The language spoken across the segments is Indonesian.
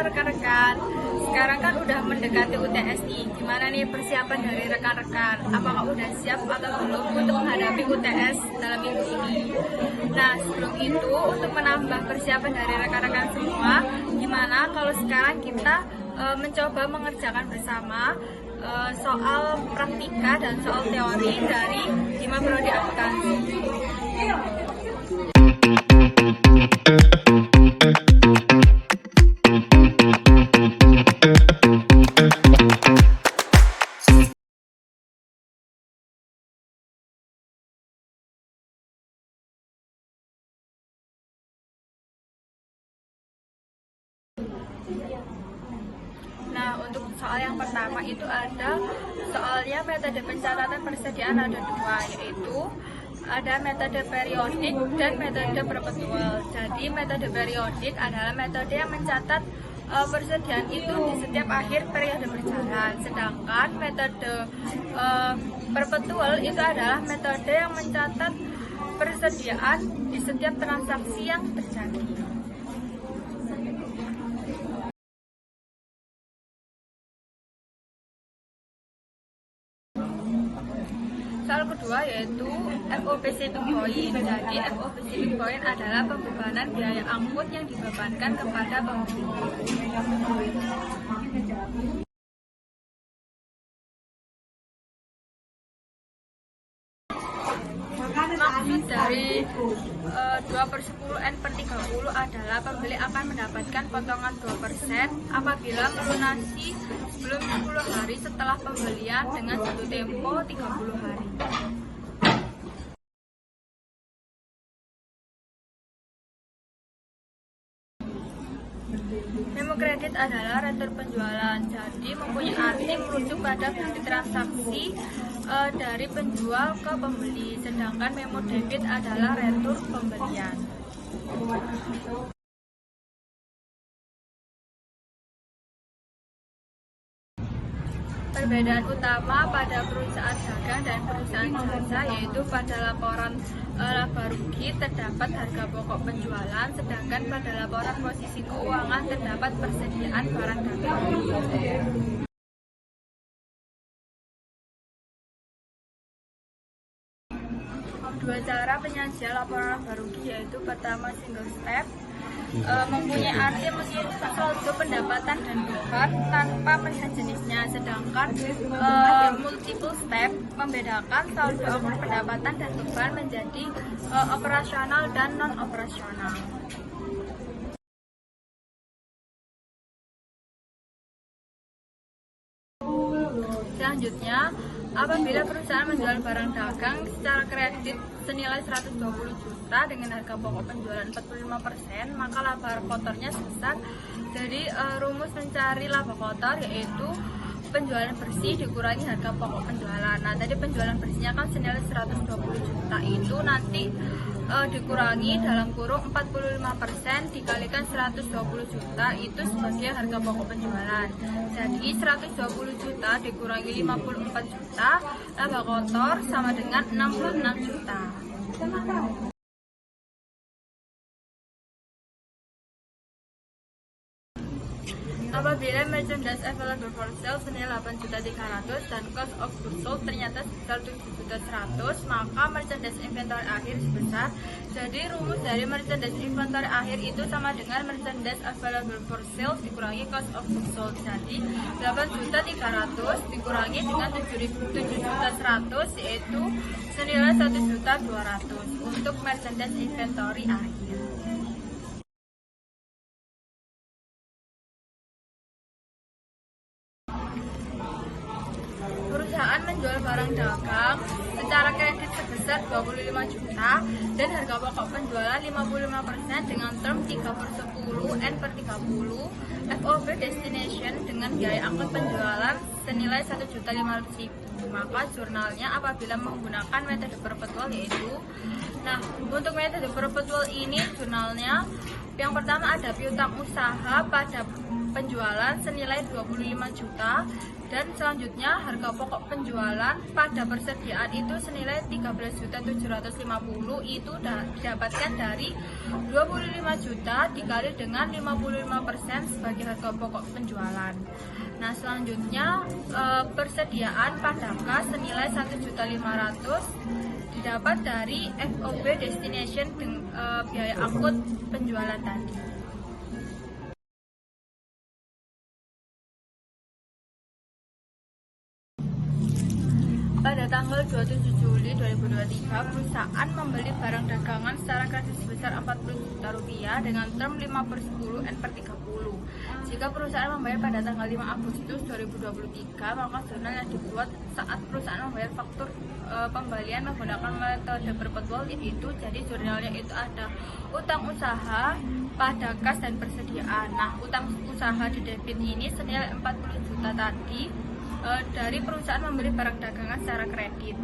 rekan-rekan, sekarang kan udah mendekati UTS nih. Gimana nih persiapan dari rekan-rekan? Apakah udah siap atau belum untuk menghadapi UTS dalam minggu ini? Nah, sebelum itu untuk menambah persiapan dari rekan-rekan semua, gimana kalau sekarang kita mencoba mengerjakan bersama soal praktika dan soal teori dari 5 prodi akuntansi. Nah, untuk soal yang pertama itu ada soalnya metode pencatatan persediaan ada dua, yaitu ada metode periodik dan metode perpetual. Jadi metode periodik adalah metode yang mencatat persediaan itu di setiap akhir periode berjalan, sedangkan metode perpetual itu adalah metode yang mencatat persediaan di setiap transaksi yang terjadi. Soal kedua yaitu FOBC to point. Jadi FOBC to point adalah pembebanan biaya angkut yang dibebankan kepada pembeli. Maksud dari 2/10 N per 30 adalah pembeli akan mendapatkan potongan 2% apabila melunasi sebelum 10 hari setelah pembelian dengan jatuh tempo 30 hari. Memo kredit adalah retur penjualan, jadi mempunyai arti merujuk pada bukti transaksi dari penjual ke pembeli, sedangkan memo debit adalah retur pembelian. Perbedaan utama pada perusahaan dagang dan perusahaan jasa yaitu pada laporan laba rugi terdapat harga pokok penjualan, sedangkan pada laporan posisi keuangan terdapat persediaan barang dagang. Dua cara penyajian laporan laba rugi yaitu pertama single step, mempunyai arti mengirimkan saldo pendapatan dan beban tanpa melihat jenisnya, sedangkan multiple step membedakan saldo angkut pendapatan dan beban menjadi operasional dan non operasional. Selanjutnya, apabila perusahaan menjual barang dagang secara kredit senilai 120 juta dengan harga pokok penjualan 45%, maka laba kotornya sebesar dari rumus mencari laba kotor yaitu penjualan bersih dikurangi harga pokok penjualan. Nah, tadi penjualan bersihnya kan senilai 120 juta, itu nanti dikurangi dalam kurung 45% dikalikan 120 juta itu sebagai harga pokok penjualan. Jadi 120 juta dikurangi 54 juta, laba kotor sama dengan 66 juta. Apabila merchandise available for sale senilai 8.300.000 dan cost of goods sold ternyata sebesar 7.100.000, maka merchandise inventory akhir sebesar, jadi rumus dari merchandise inventory akhir itu sama dengan merchandise available for sale dikurangi cost of goods sold. Jadi 8.300.000 dikurangi dengan 7.100.000 yaitu senilai 1.200.000 untuk merchandise inventory akhir. Perusahaan menjual barang dagang secara kredit sebesar 25 juta dan harga pokok penjualan 55% dengan term 3/10 N per 30, FOB destination dengan biaya angkut penjualan senilai 1.500.000. Maka jurnalnya apabila menggunakan metode perpetual yaitu, nah untuk metode perpetual ini jurnalnya yang pertama ada piutang usaha pada penjualan senilai 25 juta, dan selanjutnya harga pokok penjualan pada persediaan itu senilai 13.750.000 itu didapatkan dari 25 juta dikali dengan 55% sebagai harga pokok penjualan. Nah, selanjutnya persediaan pada kas senilai 1.500.000 didapat dari FOB destination dengan biaya angkut penjualan tadi. Pada tanggal 27 Juli 2023, perusahaan membeli barang dagangan secara kredit sebesar 40 juta rupiah dengan term 5/10 N per 30. Jika perusahaan membayar pada tanggal 5 Agustus 2023, maka jurnal yang dibuat saat perusahaan membayar faktur pembelian menggunakan metode perpetual, yaitu jadi jurnalnya itu ada utang usaha pada kas dan persediaan. Nah, utang usaha di debit ini senilai 40 juta tadi dari perusahaan membeli barang dagangan secara kredit,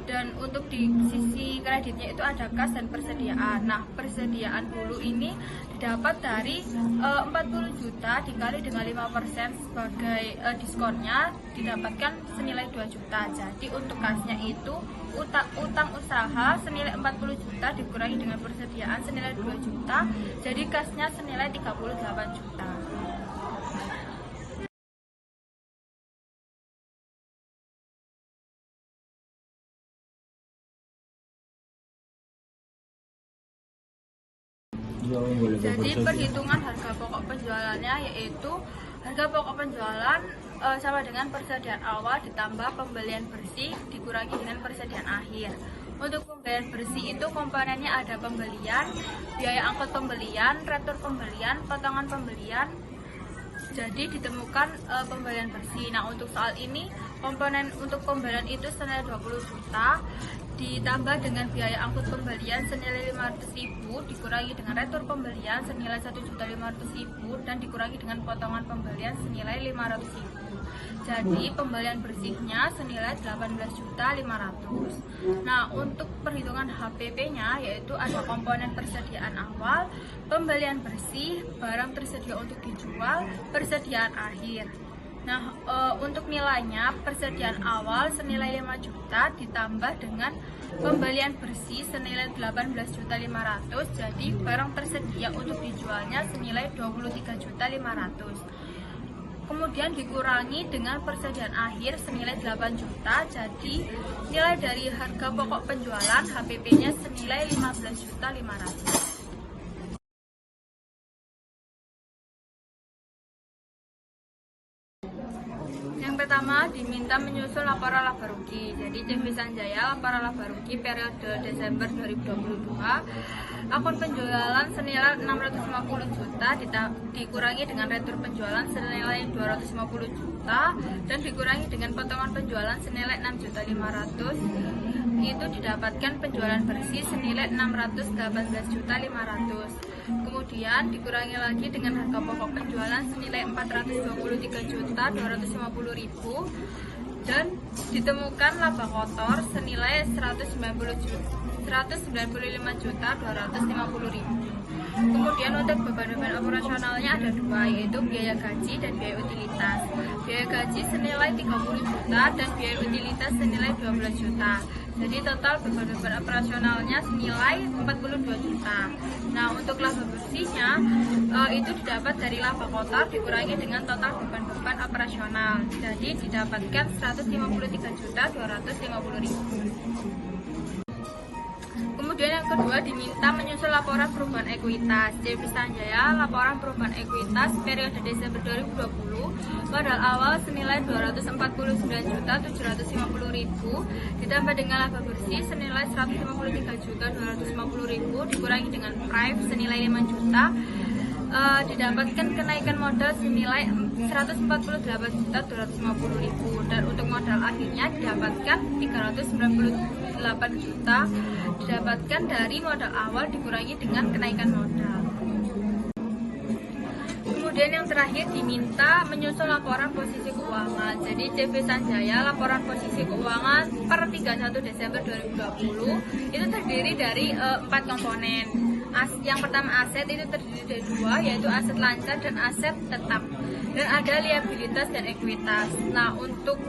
dan untuk di sisi kreditnya itu ada kas dan persediaan. Nah, persediaan dulu ini didapat dari 40 juta dikali dengan 5% sebagai diskonnya didapatkan senilai 2 juta. Jadi untuk kasnya itu utang usaha senilai 40 juta dikurangi dengan persediaan senilai 2 juta, jadi kasnya senilai 38 juta. Jadi perhitungan harga pokok penjualannya yaitu harga pokok penjualan sama dengan persediaan awal ditambah pembelian bersih dikurangi dengan persediaan akhir. Untuk pembelian bersih itu komponennya ada pembelian, biaya angkut pembelian, retur pembelian, potongan pembelian. Jadi ditemukan pembelian bersih. Nah, untuk soal ini komponen untuk pembelian itu senilai 20 juta ditambah dengan biaya angkut pembelian senilai 500.000 dikurangi dengan retur pembelian senilai 1.500.000 dan dikurangi dengan potongan pembelian senilai 500.000. Jadi pembelian bersihnya senilai 18.500.000. Nah, untuk perhitungan HPP-nya yaitu ada komponen persediaan awal, pembelian bersih, barang tersedia untuk dijual, persediaan akhir. Nah, untuk nilainya persediaan awal senilai 5 juta ditambah dengan pembelian bersih senilai 18.500.000, jadi barang tersedia untuk dijualnya senilai 23.500.000. Kemudian dikurangi dengan persediaan akhir senilai 8 juta, jadi nilai dari harga pokok penjualan HPP-nya senilai 15.500.000. Yang pertama diminta menyusun laporan laba rugi. Jadi CV Sanjaya laporan laba rugi periode Desember 2022, akun penjualan senilai 650 juta dikurangi dengan retur penjualan senilai 250 juta dan dikurangi dengan potongan penjualan senilai 6.500.000. Itu didapatkan penjualan bersih senilai 618.500.000. Kemudian dikurangi lagi dengan harga pokok penjualan senilai 423.250.000 dan ditemukan laba kotor senilai 195.250.000. Kemudian untuk beban-beban operasionalnya ada dua, yaitu biaya gaji dan biaya utilitas. Biaya gaji senilai 30 juta dan biaya utilitas senilai 12 juta. Jadi total beban-beban operasionalnya senilai 42 juta. Nah, untuk laba bersihnya itu didapat dari laba kotor dikurangi dengan total beban-beban operasional. Jadi didapatkan 153.250.000. Kemudian yang kedua diminta menyusun laporan perubahan ekuitas. CV Sanjaya laporan perubahan ekuitas periode Desember 2020, modal awal senilai 249.750.000 ditambah dengan laba bersih senilai 153.250.000 dikurangi dengan price senilai 5 juta. Didapatkan kenaikan modal senilai 148.250.000 dan untuk modal akhirnya didapatkan 398 juta didapatkan dari modal awal dikurangi dengan kenaikan modal. Kemudian yang terakhir diminta menyusun laporan posisi keuangan. Jadi CV Sanjaya laporan posisi keuangan per 31 Desember 2020 itu terdiri dari 4 komponen. Yang pertama aset itu terdiri dari dua, yaitu aset lancar dan aset tetap. Dan ada liabilitas dan ekuitas. Nah, untuk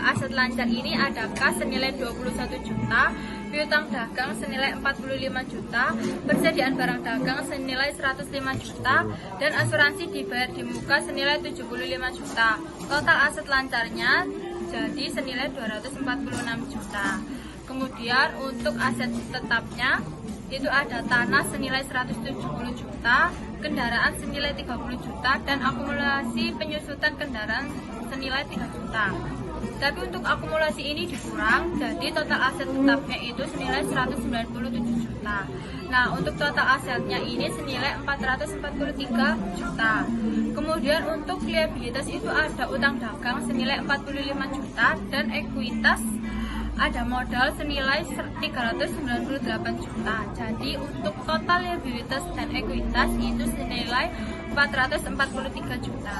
aset lancar ini ada kas senilai 21 juta, piutang dagang senilai 45 juta, persediaan barang dagang senilai 105 juta, dan asuransi dibayar di muka senilai 75 juta. Total aset lancarnya jadi senilai 246 juta. Kemudian untuk aset tetapnya itu ada tanah senilai 170 juta, kendaraan senilai 30 juta, dan akumulasi penyusutan kendaraan senilai 3 juta. Tapi untuk akumulasi ini dikurang, jadi total aset tetapnya itu senilai 197 juta. Nah, untuk total asetnya ini senilai 443 juta. Kemudian untuk liabilitas itu ada utang dagang senilai 45 juta, dan ekuitas ada modal senilai 398 juta. Jadi untuk total liabilitas dan ekuitas itu senilai 443 juta.